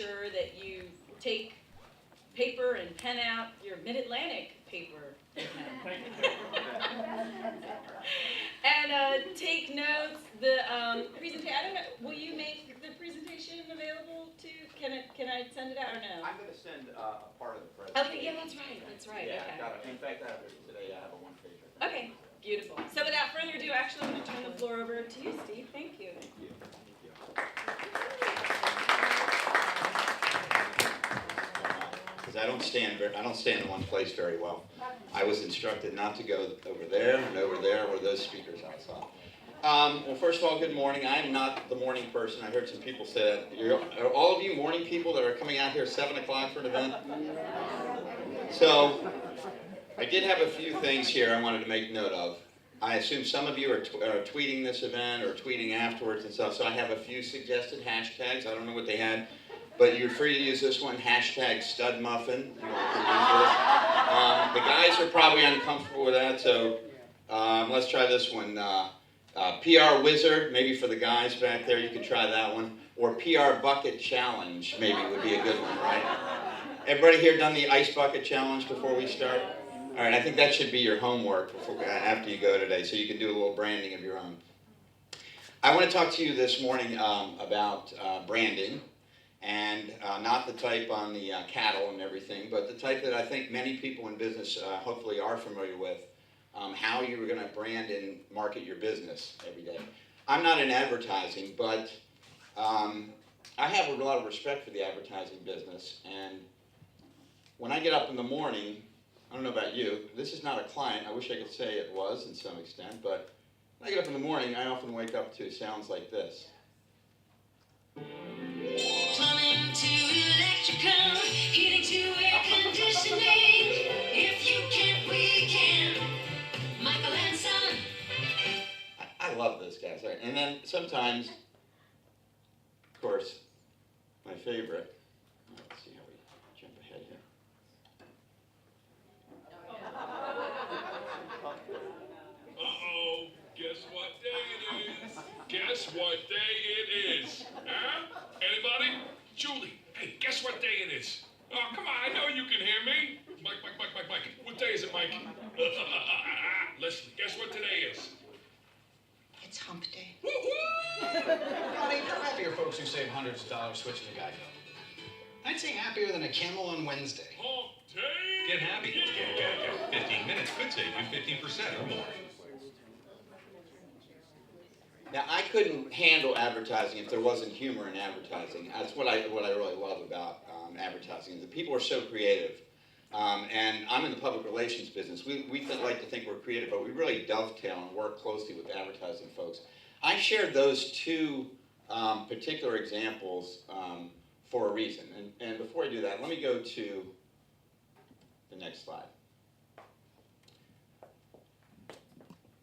sure that you take paper and pen out your Mid-Atlantic paper and take notes. The presentation. I don't know. Will you make the presentation available to? Can I send it out or no? I'm going to send a part of the presentation. Okay. Yeah, that's right. That's right. Yeah, Okay. I got it. In fact, today I have a one-pager. Okay. Beautiful. So without further ado, actually, I'm going to turn the floor over to you, Steve. Thank you. Thank you. Because I don't stand in one place very well. I was instructed not to go over there and over there where those speakers outside. Well, first of all, good morning. I'm not the morning person. I heard some people say that. Are all of you morning people that are coming out here 7 o'clock for an event? So I did have a few things here I wanted to make note of. I assume some of you are tweeting this event or tweeting afterwards and stuff, so I have a few suggested hashtags. I don't know what they had, but you're free to use this one, #StudMuffin. The guys are probably uncomfortable with that, so let's try this one. PR Wizard, maybe for the guys back there, you could try that one. Or PR Bucket Challenge, maybe would be a good one, right? Everybody here done the Ice Bucket Challenge before we start? All right, I think that should be your homework after you go today, so you can do a little branding of your own. I want to talk to you this morning about branding, and not the type on the cattle and everything, but the type that I think many people in business hopefully are familiar with, how you're going to brand and market your business every day. I'm not in advertising, but I have a lot of respect for the advertising business, and when I get up in the morning, I don't know about you, this is not a client, I wish I could say it was in some extent, but when I get up in the morning, I often wake up to sounds like this. Plumbing to electrical, heating to air conditioning, if you can't, we can, Michael and Son. I love those guys, and then sometimes, of course, my favorite, let's see how we jump ahead here. Uh-oh, guess what day it is? Guess what day it is? Huh? Anybody? Julie, hey, guess what day it is? Oh, come on, I know you can hear me. Mike. What day is it, Mike? Leslie, guess what today is? It's hump day. Woo-hoo! Buddy, how happy are folks who save hundreds of dollars switching to Geico? I'd say happier than a camel on Wednesday. Hump day! Get happy. Get Geico. 15 minutes could save you 15% or more. Now, I couldn't handle advertising if there wasn't humor in advertising. That's what I really love about advertising. The people are so creative. And I'm in the public relations business. We like to think we're creative, but we really dovetail and work closely with advertising folks. I shared those two particular examples for a reason. And before I do that, let me go to the next slide.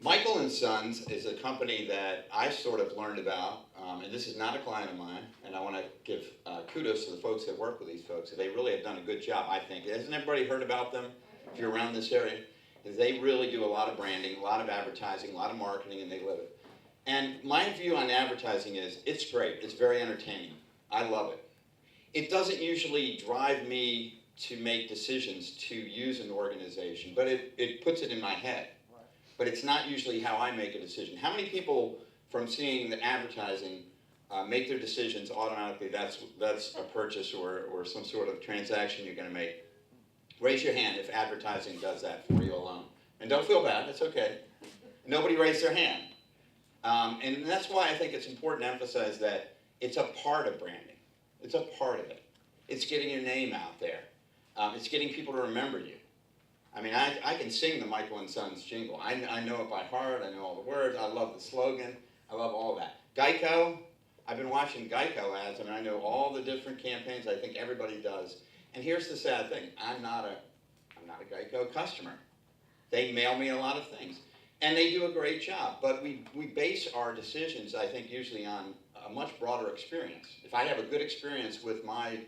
Michael and Sons is a company that I sort of learned about, and this is not a client of mine, and I want to give kudos to the folks that work with these folks. They really have done a good job, I think. Hasn't everybody heard about them if you're around this area? They really do a lot of branding, a lot of advertising, a lot of marketing, and they live it. And my view on advertising is it's great. It's very entertaining. I love it. It doesn't usually drive me to make decisions to use an organization, but it puts it in my head. But it's not usually how I make a decision. How many people from seeing the advertising make their decisions automatically, that's a purchase or some sort of transaction you're going to make? Raise your hand if advertising does that for you alone. And don't feel bad, that's okay. Nobody raised their hand. And that's why I think it's important to emphasize that it's a part of branding. It's a part of it. It's getting your name out there. It's getting people to remember you. I mean, I can sing the Michael and Sons jingle. I know it by heart. I know all the words. I love the slogan. I love all that. Geico, I've been watching Geico ads, and I know all the different campaigns. I think everybody does. And here's the sad thing. I'm not a Geico customer. They mail me a lot of things. And they do a great job. But we base our decisions, I think, usually on a much broader experience. If I have a good experience with my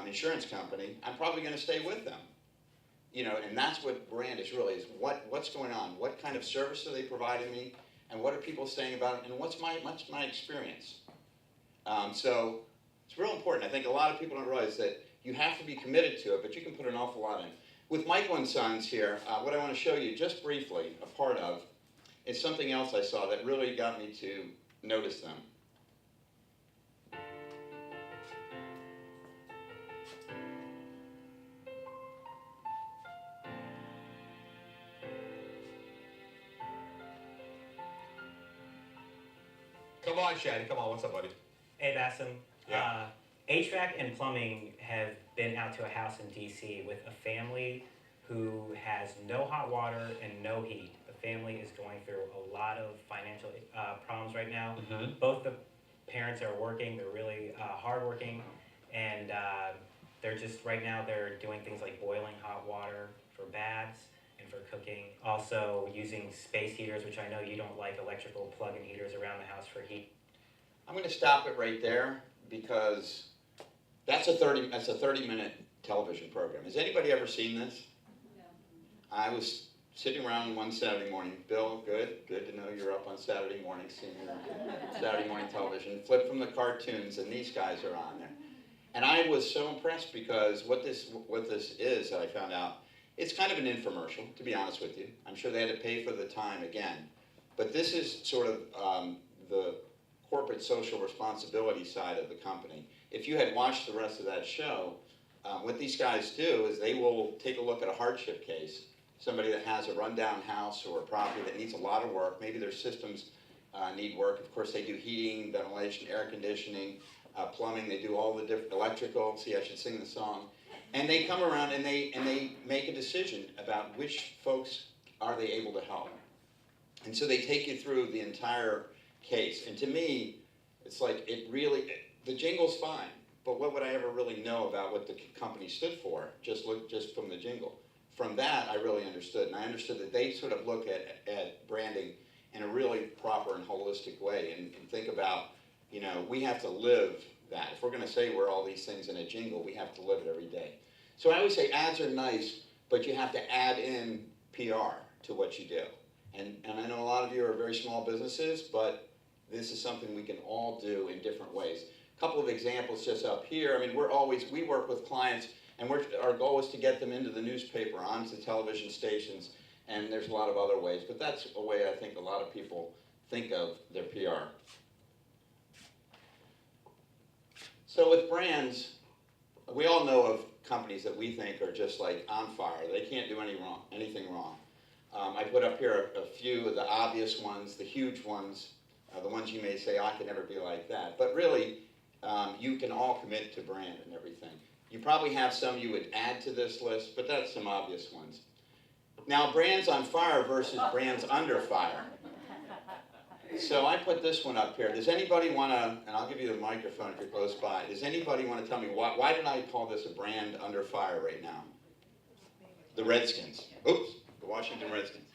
insurance company, I'm probably going to stay with them. You know, and that's what brand is really, is what's going on? What kind of service are they providing me? And what are people saying about it? And what's my experience? So It's real important. I think a lot of people don't realize that you have to be committed to it, but you can put an awful lot in. With Michael and Sons here, what I want to show you just briefly, a part of, is something else I saw that really got me to notice them. Come on, Shaddy, come on, what's up, buddy? Hey, Bassem. Yeah. HVAC and plumbing have been out to a house in DC with a family who has no hot water and no heat. The family is going through a lot of financial problems right now. Mm-hmm. Both the parents are working, they're really hardworking, and they're just, right now, they're doing things like boiling hot water for baths and for cooking. Also using space heaters, which I know you don't like electrical plug-in heaters around the house for heat. I'm going to stop it right there because that's a 30-minute television program. Has anybody ever seen this? No. I was sitting around one Saturday morning. Bill, good to know you're up on Saturday morning, seeing your Saturday morning television. Flip from the cartoons, and these guys are on there. And I was so impressed because what this is, I found out, it's kind of an infomercial, to be honest with you. I'm sure they had to pay for the time again. But this is sort of the corporate social responsibility side of the company. If you had watched the rest of that show, what these guys do is they will take a look at a hardship case, somebody that has a rundown house or a property that needs a lot of work. Maybe their systems need work. Of course, they do heating, ventilation, air conditioning, plumbing. They do all the different electrical. See, I should sing the song. And they come around and they make a decision about which folks are they able to help. And so they take you through the entire case. And to me, it's like the jingle's fine, but what would I ever really know about what the company stood for? Just from the jingle. From that, I really understood. And I understood that they sort of look at branding in a really proper and holistic way and think about, we have to live that. If we're going to say we're all these things in a jingle, we have to live it every day. So I always say ads are nice, but you have to add in PR to what you do. And I know a lot of you are very small businesses, but this is something we can all do in different ways. A couple of examples just up here. I mean, we work with clients, and our goal is to get them into the newspaper, onto television stations, and there's a lot of other ways. But that's a way I think a lot of people think of their PR. So with brands, we all know of companies that we think are just like on fire. They can't do anything wrong. I put up here a few of the obvious ones, the huge ones, the ones you may say, I could never be like that. But really, you can all commit to brand and everything. You probably have some you would add to this list, but that's some obvious ones. Now, brands on fire versus brands under fire. So I put this one up here. Does anybody want to, and I'll give you the microphone if you're close by, does anybody want to tell me why did I call this a brand under fire right now? The Redskins. Oops, the Washington Redskins.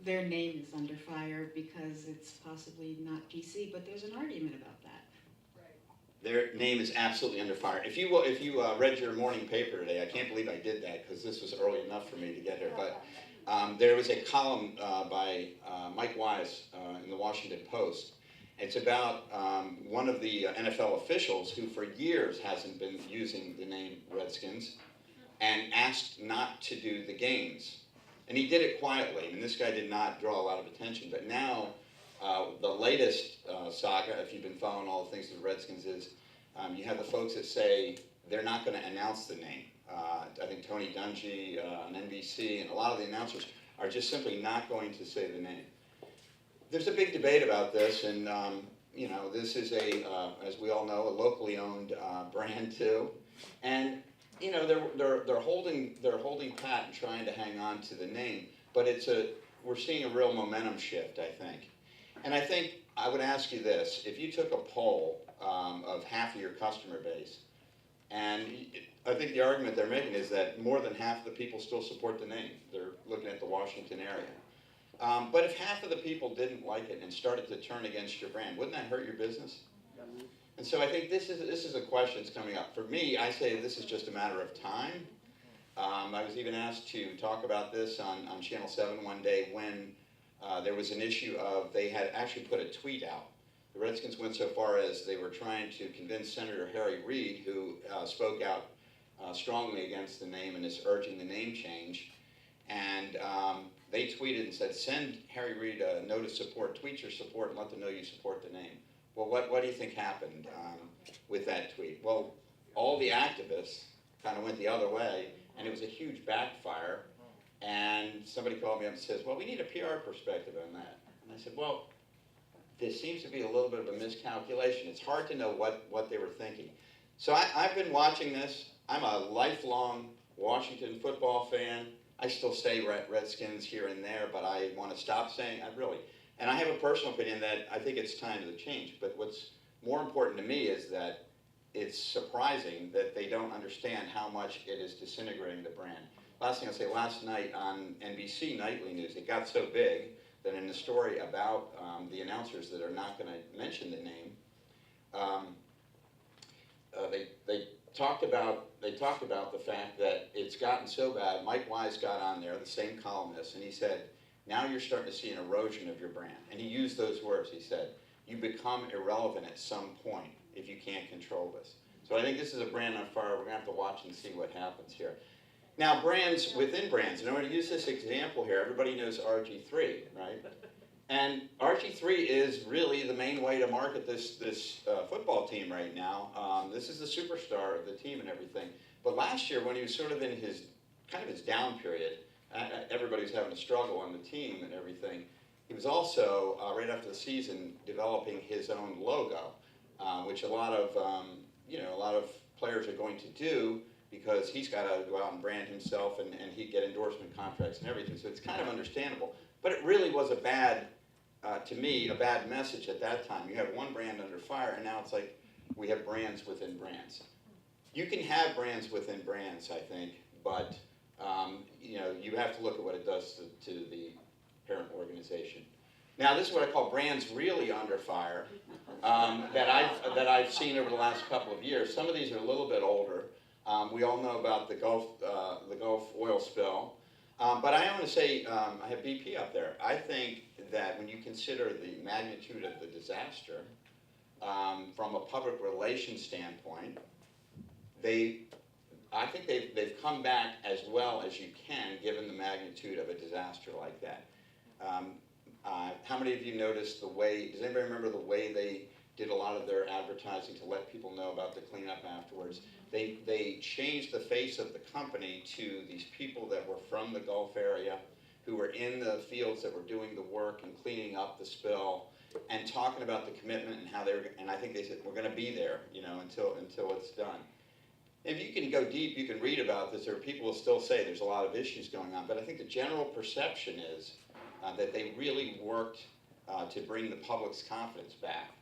Their name is under fire because it's possibly not PC, but there's an argument about that. Their name is absolutely under fire. If you read your morning paper today, I can't believe I did that because this was early enough for me to get here, but there was a column by Mike Wise in the Washington Post. It's about one of the NFL officials who for years hasn't been using the name Redskins and asked not to do the games. And he did it quietly. I mean, this guy did not draw a lot of attention, but now the latest saga, if you've been following all the things the Redskins is, you have the folks that say they're not going to announce the name. I think Tony Dungy on NBC and a lot of the announcers are just simply not going to say the name. There's a big debate about this, and this is as we all know, a locally owned brand too, and they're holding pat and trying to hang on to the name, but we're seeing a real momentum shift, I think. And I think I would ask you this: if you took a poll of half of your customer base, and I think the argument they're making is that more than half of the people still support the name. They're looking at the Washington area. But if half of the people didn't like it and started to turn against your brand, wouldn't that hurt your business? And so I think this is a question that's coming up. For me, I say this is just a matter of time. I was even asked to talk about this on Channel 7 one day when there was an issue of they had actually put a tweet out The Redskins went so far as they were trying to convince Senator Harry Reid, who spoke out strongly against the name and is urging the name change. And they tweeted and said, send Harry Reid a note of support, tweet your support and let them know you support the name. Well, what do you think happened with that tweet? Well, all the activists kind of went the other way, and it was a huge backfire. And somebody called me up and says, well, we need a PR perspective on that. And I said, well, there seems to be a little bit of a miscalculation. It's hard to know what they were thinking. So I've been watching this. I'm a lifelong Washington football fan. I still say Redskins here and there, but I want to stop saying, and I have a personal opinion that I think it's time to change. But what's more important to me is that it's surprising that they don't understand how much it is disintegrating the brand. Last thing I'll say, last night on NBC Nightly News, it got so big that in the story about the announcers that are not going to mention the name, they talked about the fact that it's gotten so bad. Mike Wise got on there, the same columnist, and he said, now you're starting to see an erosion of your brand. And he used those words. He said, you become irrelevant at some point if you can't control this. So I think this is a brand on fire. We're going to have to watch and see what happens here. Now, brands within brands. And I'm going to use this example here. Everybody knows RG3, right? And RG3 is really the main way to market this football team right now. This is the superstar of the team and everything. But last year, when he was sort of in his down period, everybody was having a struggle on the team and everything. He was also, right after the season, developing his own logo, which a lot of players are going to do because he's got to go out and brand himself and he'd get endorsement contracts and everything. So it's kind of understandable. But it really was to me, a bad message at that time. You have one brand under fire, and now it's like we have brands within brands. You can have brands within brands, I think, but you have to look at what it does to the parent organization. Now, this is what I call brands really under fire that I've seen over the last couple of years. Some of these are a little bit older. We all know about the Gulf oil spill. But I want to say, I have BP up there. I think that when you consider the magnitude of the disaster, from a public relations standpoint, I think they've come back as well as you can, given the magnitude of a disaster like that. How many of you noticed does anybody remember the way they did a lot of their advertising to let people know about the cleanup afterwards? They changed the face of the company to these people that were from the Gulf area, who were in the fields that were doing the work and cleaning up the spill, and talking about the commitment and how and I think they said, we're going to be there, until it's done. If you can go deep, you can read about this. There are people who still say there's a lot of issues going on, but I think the general perception is that they really worked to bring the public's confidence back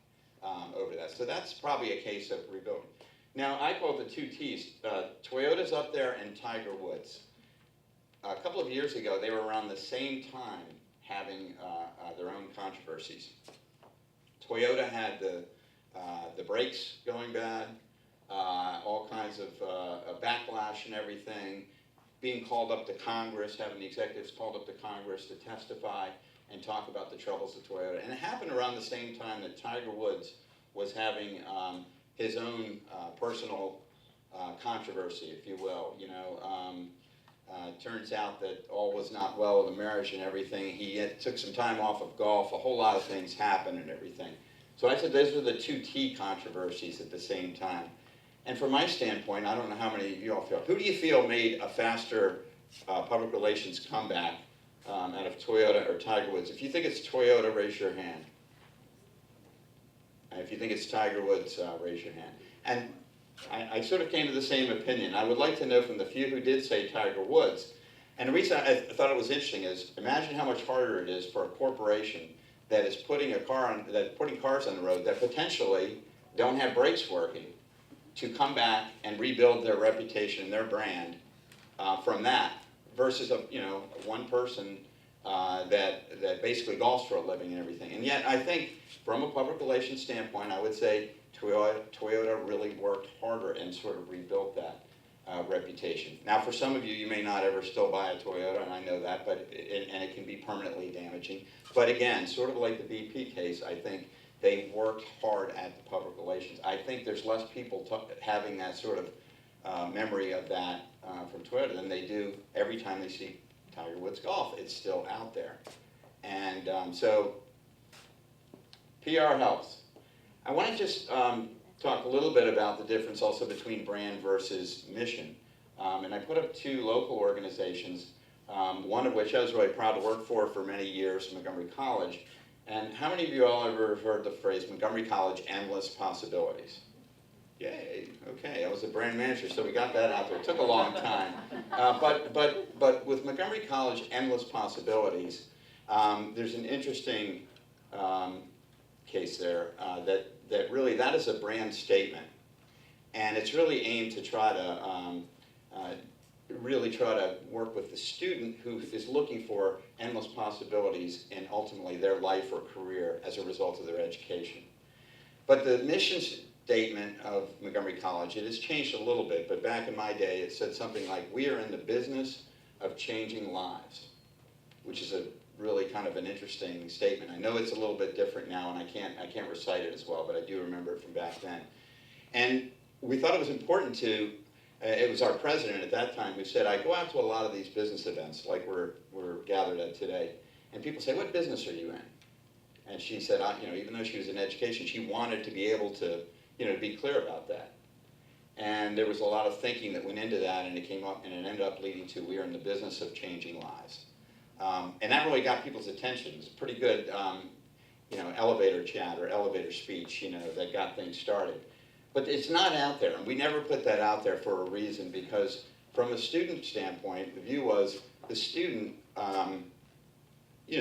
over that. So that's probably a case of rebuilding. Now, I call it the two T's. Toyota's up there and Tiger Woods. A couple of years ago, they were around the same time having their own controversies. Toyota had the brakes going bad, all kinds of backlash and everything, being called up to Congress, having the executives called up to Congress to testify and talk about the troubles of Toyota. And it happened around the same time that Tiger Woods was having his own personal controversy, if you will. Turns out that all was not well with the marriage and everything. He took some time off of golf. A whole lot of things happened and everything. So I said those were the two T controversies at the same time. And from my standpoint, I don't know how many of you all feel. Who do you feel made a faster public relations comeback out of Toyota or Tiger Woods? If you think it's Toyota, raise your hand. And if you think it's Tiger Woods, raise your hand. And I sort of came to the same opinion. I would like to know from the few who did say Tiger Woods. And the reason I thought it was interesting is, imagine how much harder it is for a corporation that is putting cars on the road that potentially don't have brakes working to come back and rebuild their reputation and their brand from that, versus one person that basically golfs for a living and everything. And yet, I think from a public relations standpoint, I would say Toyota really worked harder and sort of rebuilt that reputation. Now, for some of you, you may not ever still buy a Toyota, and I know that, and it can be permanently damaging. But again, sort of like the BP case, I think they worked hard at the public relations. I think there's less people having that sort of memory of that from Twitter than they do every time they see Tiger Woods golf. It's still out there. And so PR helps. I want to just talk a little bit about the difference also between brand versus mission. And I put up two local organizations, one of which I was really proud to work for many years, Montgomery College. And how many of you all ever heard the phrase Montgomery College, endless possibilities? Yay, okay, I was a brand manager, so we got that out there. It took a long time. But with Montgomery College, endless possibilities, there's an interesting case there that really, that is a brand statement. And it's really aimed to try to really try to work with the student who is looking for endless possibilities in ultimately their life or career as a result of their education. But the mission statement of Montgomery College, it has changed a little bit, but back in my day it said something like, we are in the business of changing lives, which is a really kind of an interesting statement. I know it's a little bit different now, and I can't recite it as well, but I do remember it from back then. And we thought it was important to, it was our president at that time who said, I go out to a lot of these business events like we're gathered at today, and people say, what business are you in? And she said, even though she was in education, she wanted to be able to, be clear about that. And there was a lot of thinking that went into that, and it came up, and it ended up leading to, we are in the business of changing lives. And that really got people's attention. It was a pretty good, elevator chat or elevator speech, that got things started. But it's not out there, and we never put that out there for a reason, because from a student standpoint, the view was the student,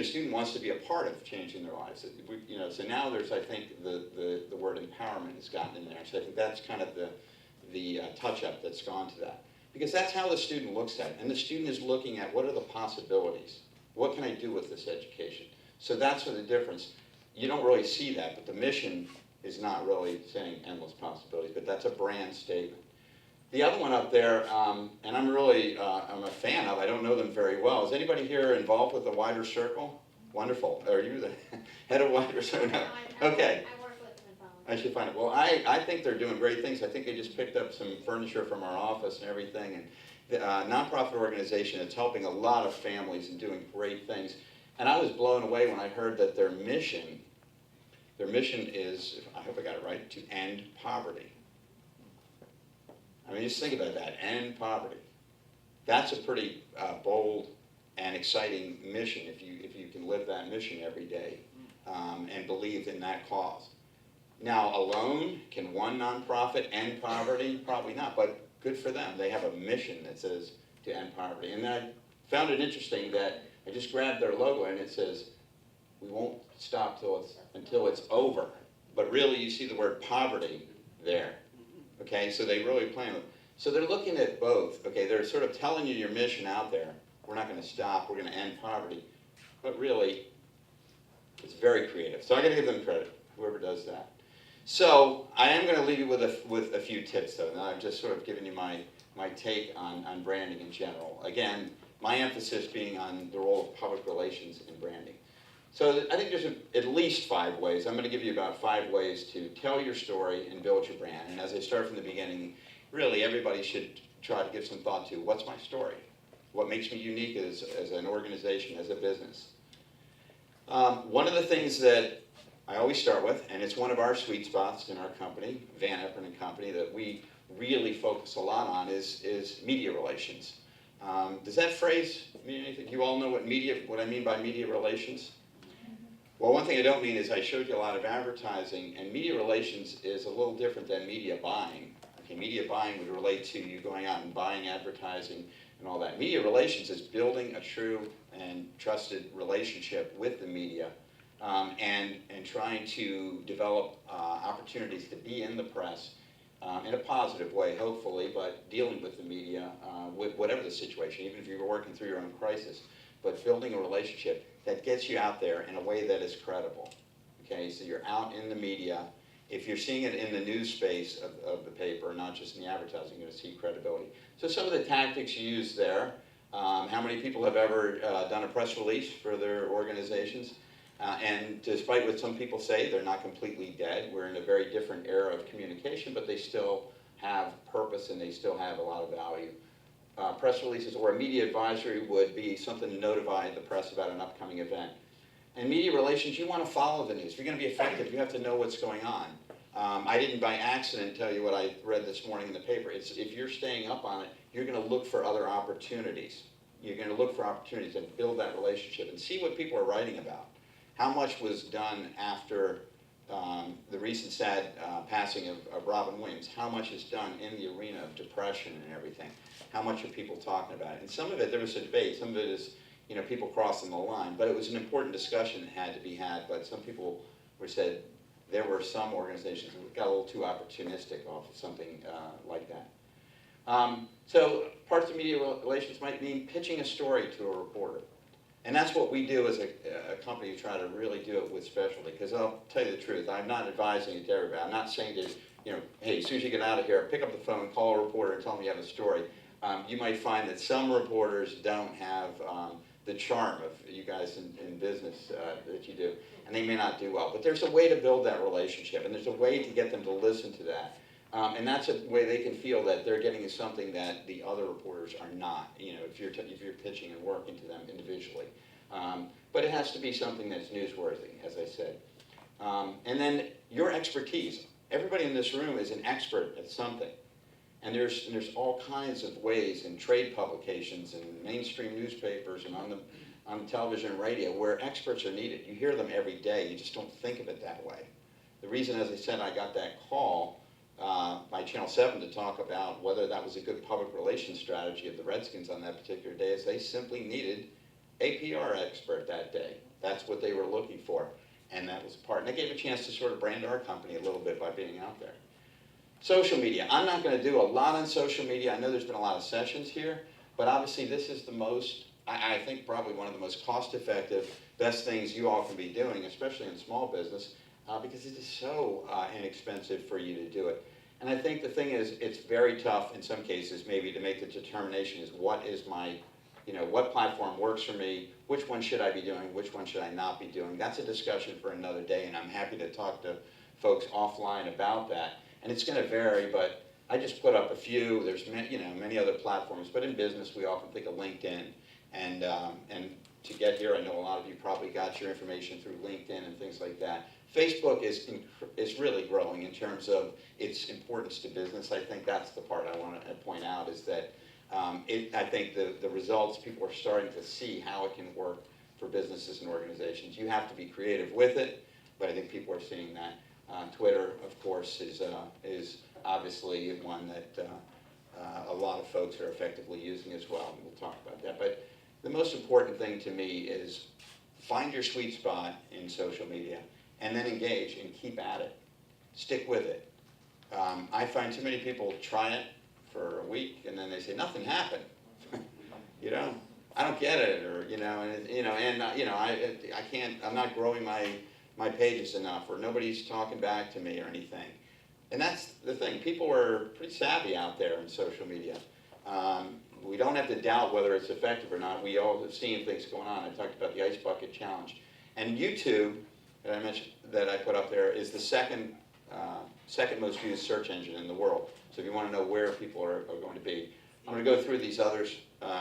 student wants to be a part of changing their lives. So now there's, I think, the word empowerment has gotten in there. So I think that's kind of the touch-up that's gone to that. Because that's how the student looks at it. And the student is looking at what are the possibilities? What can I do with this education? So that's where the difference. You don't really see that, but the mission is not really saying endless possibilities, but that's a brand statement. The other one up there, and I'm a fan of, I don't know them very well. Is anybody here involved with the Wider Circle? Wonderful. Are you the head of Wider Circle? No. Okay. I work with them and follow. I should find it. Well, I think they're doing great things. I think they just picked up some furniture from our office and everything. And the nonprofit organization that's helping a lot of families and doing great things. And I was blown away when I heard that their mission is, I hope I got it right, to end poverty. I mean, just think about that, end poverty. That's a pretty bold and exciting mission if you can live that mission every day and believe in that cause. Now, alone, can one nonprofit end poverty? Probably not, but good for them. They have a mission that says to end poverty. And I found it interesting that I just grabbed their logo and it says, we won't stop until it's over. But really, you see the word poverty there. Okay, so they really plan it. So they're looking at both. Okay, they're sort of telling you your mission out there. We're not going to stop. We're going to end poverty. But really, it's very creative. So I got to give them credit, whoever does that. So I am going to leave you with a few tips, though. Now I've just sort of given you my take on branding in general. Again, my emphasis being on the role of public relations in branding. So I think there's at least 5 ways. I'm going to give you about 5 ways to tell your story and build your brand. And as I start from the beginning, really everybody should try to give some thought to what's my story? What makes me unique as an organization, as a business? One of the things that I always start with, and it's one of our sweet spots in our company, Eperen and Company, that we really focus a lot on is media relations. Does that phrase mean anything? You all know what I mean by media relations? Well, one thing I don't mean is I showed you a lot of advertising, and media relations is a little different than media buying. Okay, media buying would relate to you going out and buying advertising and all that. Media relations is building a true and trusted relationship with the media and trying to develop opportunities to be in the press in a positive way, hopefully, but dealing with the media, with whatever the situation, even if you were working through your own crisis, but building a relationship that gets you out there in a way that is credible. Okay, so you're out in the media. If you're seeing it in the news space of the paper, not just in the advertising, you're going to see credibility. So some of the tactics you use there, how many people have ever done a press release for their organizations? And despite what some people say, they're not completely dead. We're in a very different era of communication, but they still have purpose and they still have a lot of value. Press releases or a media advisory would be something to notify the press about an upcoming event. And media relations, you want to follow the news. If you're going to be effective, you have to know what's going on. I didn't by accident tell you what I read this morning in the paper. It's if you're staying up on it, you're going to look for other opportunities. You're going to look for opportunities and build that relationship and see what people are writing about. How much was done after the recent sad passing of Robin Williams? How much is done in the arena of depression and everything? How much are people talking about it? And some of it, there was a debate. Some of it is, you know, people crossing the line. But it was an important discussion that had to be had. But some people said there were some organizations that got a little too opportunistic off of something like that. So parts of media relations might mean pitching a story to a reporter. And that's what we do as a company. We try to really do it with specialty. Because I'll tell you the truth, I'm not advising it to everybody. I'm not saying to, you know, hey, as soon as you get out of here, pick up the phone, call a reporter, and tell them you have a story. You might find that some reporters don't have the charm of you guys in business that you do, and they may not do well. But there's a way to build that relationship, and there's a way to get them to listen to that. And that's a way they can feel that they're getting something that the other reporters are not, you know, if you're pitching and working to them individually. But it has to be something that's newsworthy, as I said. And then your expertise. Everybody in this room is an expert at something. And there's all kinds of ways in trade publications and mainstream newspapers and on television and radio where experts are needed. You hear them every day. You just don't think of it that way. The reason, as I said, I got that call by Channel 7 to talk about whether that was a good public relations strategy of the Redskins on that particular day is they simply needed a PR expert that day. That's what they were looking for. And that was a part. And they gave a chance to sort of brand our company a little bit by being out there. Social media. I'm not going to do a lot on social media. I know there's been a lot of sessions here, but obviously this is the most, I think probably one of the most cost-effective, best things you all can be doing, especially in small business, because it is so inexpensive for you to do it. And I think the thing is, it's very tough in some cases maybe to make the determination is what is my, you know, what platform works for me, which one should I be doing, which one should I not be doing. That's a discussion for another day, and I'm happy to talk to folks offline about that. And it's going to vary, but I just put up a few. There's many other platforms, but in business we often think of LinkedIn. And to get here, I know a lot of you probably got your information through LinkedIn and things like that. Facebook is really growing in terms of its importance to business. I think that's the part I want to point out is that I think the results, people are starting to see how it can work for businesses and organizations. You have to be creative with it, but I think people are seeing that. Twitter, of course, is obviously one that a lot of folks are effectively using as well, and we'll talk about that. But the most important thing to me is find your sweet spot in social media and then engage and keep at it. Stick with it. I find too many people try it for a week and then they say, nothing happened. You know, I don't get it, or, I can't, I'm not growing my pages enough, or nobody's talking back to me or anything. And that's the thing. People are pretty savvy out there in social media. We don't have to doubt whether it's effective or not. We all have seen things going on. I talked about the Ice Bucket Challenge. And YouTube, that I mentioned, that I put up there, is the second most used search engine in the world. So if you want to know where people are going to be. I'm going to go through these others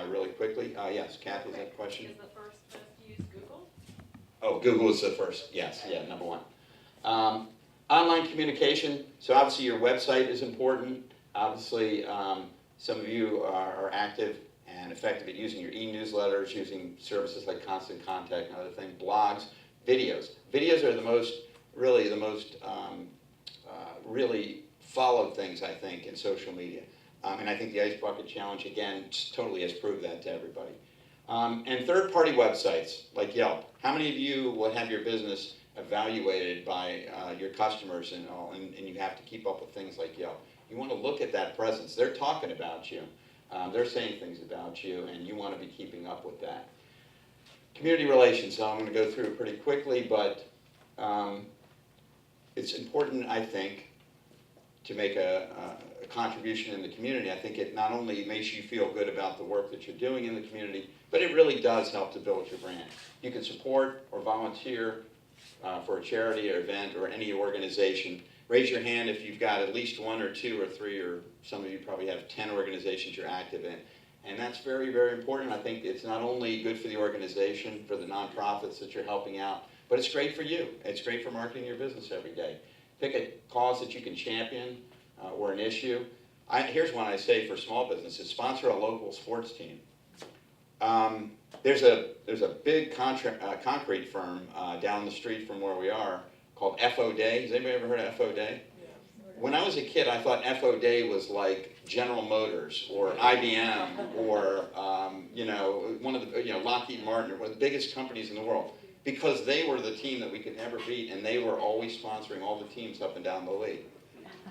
really quickly. Yes, Kathy, is that a question? Is the first best used Google? Oh, Google is the first, yes, yeah, number one. Online communication, so obviously your website is important. Obviously, some of you are active and effective at using your e-newsletters, using services like Constant Contact and other things, blogs, videos. Videos are really followed things, I think, in social media. And I think the Ice Bucket Challenge, again, totally has proved that to everybody. And third-party websites like Yelp. How many of you will have your business evaluated by your customers and all, and you have to keep up with things like Yelp? You want to look at that presence. They're talking about you. They're saying things about you, and you want to be keeping up with that. Community relations. So I'm going to go through it pretty quickly, but it's important, I think, to make a contribution in the community. I think it not only makes you feel good about the work that you're doing in the community, but it really does help to build your brand. You can support or volunteer for a charity or event or any organization. Raise your hand if you've got at least 1 or 2 or 3, or some of you probably have 10 organizations you're active in. And that's very, very important. I think it's not only good for the organization, for the nonprofits that you're helping out, but it's great for you. It's great for marketing your business every day. Pick a cause that you can champion or an issue. Here's one I say for small businesses: sponsor a local sports team. There's a big concrete firm down the street from where we are called FO Day. Has anybody ever heard of FO Day? When I was a kid, I thought FO Day was like General Motors or IBM or one of the Lockheed Martin, or one of the biggest companies in the world, because they were the team that we could never beat, and they were always sponsoring all the teams up and down the league.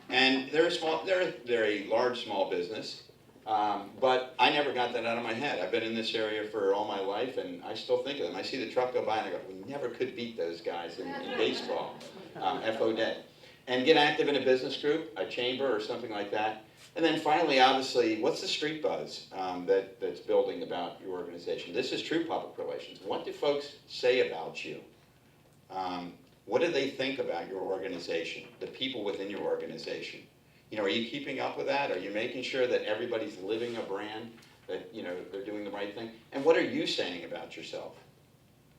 And they're a large small business, but I never got that out of my head. I've been in this area for all my life, and I still think of them. I see the truck go by, and I go, we never could beat those guys in baseball. FO Day. And get active in a business group, a chamber, or something like that. And then finally, obviously, what's the street buzz that's building about your organization? This is true public relations. What do folks say about you? What do they think about your organization, the people within your organization? Are you keeping up with that? Are you making sure that everybody's living a brand, that they're doing the right thing? And what are you saying about yourself?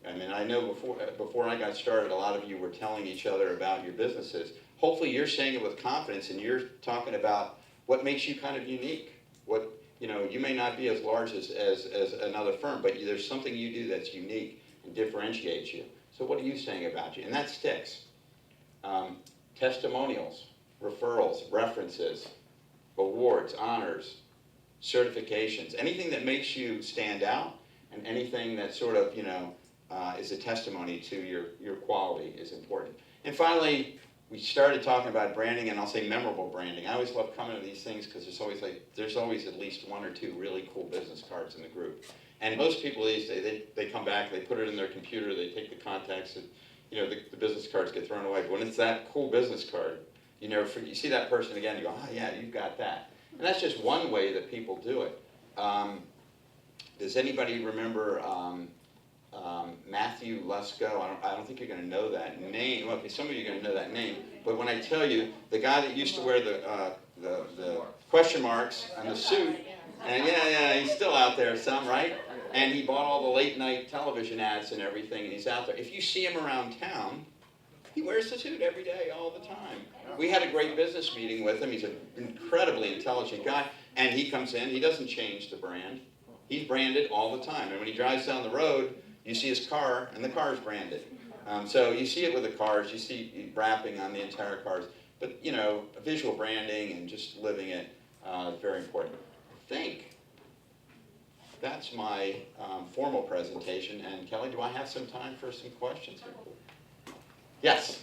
I mean, I know before I got started, a lot of you were telling each other about your businesses. Hopefully you're saying it with confidence, and you're talking about what makes you kind of unique. You may not be as large as another firm, but there's something you do that's unique and differentiates you. So what are you saying about you? And that sticks. Testimonials, referrals, references, awards, honors, certifications, anything that makes you stand out, and anything that sort of, is a testimony to your quality is important. And finally, we started talking about branding, and I'll say memorable branding. I always love coming to these things because there's always at least 1 or 2 really cool business cards in the group. And most people these days, they come back, they put it in their computer, they take the contacts, and the business cards get thrown away. But when it's that cool business card, you see that person again, you go, oh yeah, you've got that. And that's just one way that people do it. Does anybody remember Matthew Lesko? I don't think you're going to know that name. Okay, some of you are going to know that name. But when I tell you, the guy that used to wear the question marks and the suit, and yeah, he's still out there some, right? And he bought all the late night television ads and everything, and he's out there. If you see him around town, he wears the suit every day, all the time. We had a great business meeting with him. He's an incredibly intelligent guy, and he comes in, he doesn't change the brand. He's branded all the time, and when he drives down the road, you see his car, and the car's branded. So you see it with the cars, you see wrapping on the entire cars, but visual branding and just living it is very important. I think that's my formal presentation, and Kelly, do I have some time for some questions here? Yes.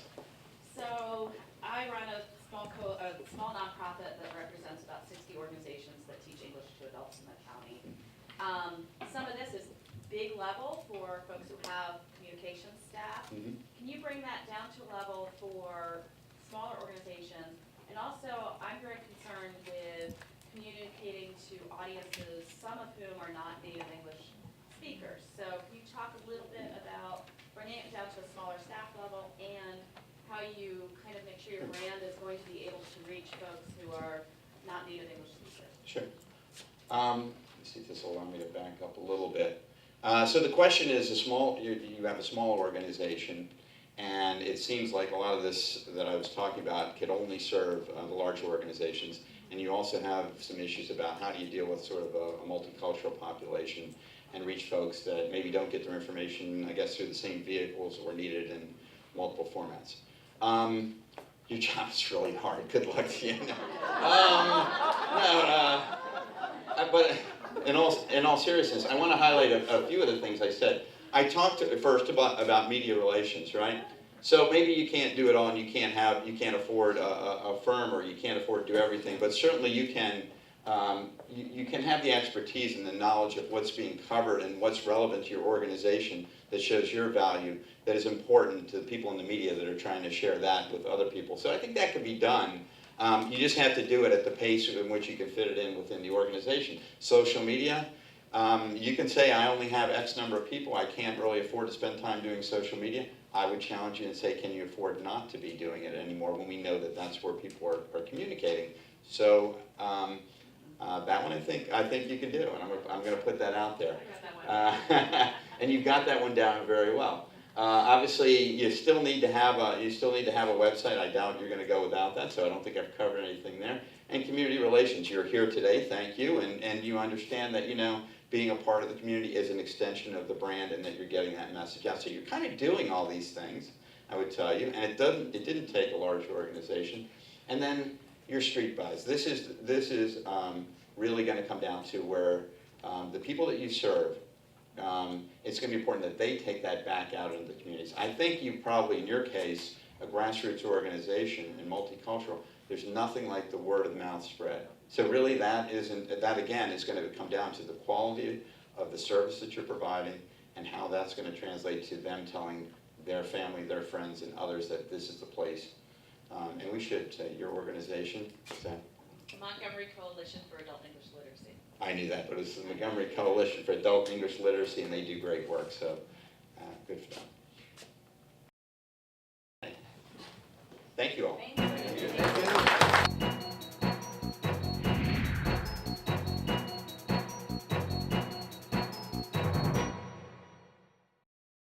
So I run a small nonprofit that represents about 60 organizations that teach English to adults in the county. Some of this is big level for folks who have communications staff. Mm-hmm. Can you bring that down to a level for smaller organizations? And also, I'm very concerned with communicating to audiences, some of whom are not native English speakers. So can you talk a little bit about bringing it down to a smaller staff level, and how you kind of make sure your brand is going to be able to reach folks who are not native English speakers? Sure. Let's see if this will allow me to back up a little bit. So the question is, you have a small organization, and it seems like a lot of this that I was talking about could only serve the larger organizations, and you also have some issues about how do you deal with sort of a multicultural population and reach folks that maybe don't get their information, I guess, through the same vehicles or needed in multiple formats. Your job's really hard. Good luck to you. But in all seriousness, I want to highlight a few of the things I said. I talked first about media relations, right? So maybe you can't do it all, and you can't afford a firm, or you can't afford to do everything. But certainly you can have the expertise and the knowledge of what's being covered and what's relevant to your organization that shows your value, that is important to the people in the media that are trying to share that with other people. So I think that can be done. You just have to do it at the pace in which you can fit it in within the organization. Social media, You can say, I only have X number of people, I can't really afford to spend time doing social media. I would challenge you and say, can you afford not to be doing it anymore when we know that that's where people are communicating? So that one I think you can do, and I'm going to put that out there. And you've got that one down very well. Obviously, you still need to have a website. I doubt you're going to go without that, so I don't think I've covered anything there. And community relations, you're here today, thank you, and you understand that, you know, being a part of the community is an extension of the brand and that you're getting that message out. So you're kind of doing all these things, I would tell you, and it didn't take a large organization. And then your street buzz. This is really going to come down to where the people that you serve, it's going to be important that they take that back out into the communities. I think you probably, in your case, a grassroots organization and multicultural, there's nothing like the word of mouth spread. So really that again is going to come down to the quality of the service that you're providing and how that's going to translate to them telling their family, their friends, and others that this is the place. And we should say your organization, so. The Montgomery Coalition for Adult English Literacy. I knew that, but it's the Montgomery Coalition for Adult English Literacy, and they do great work, so good for them. Thank you all.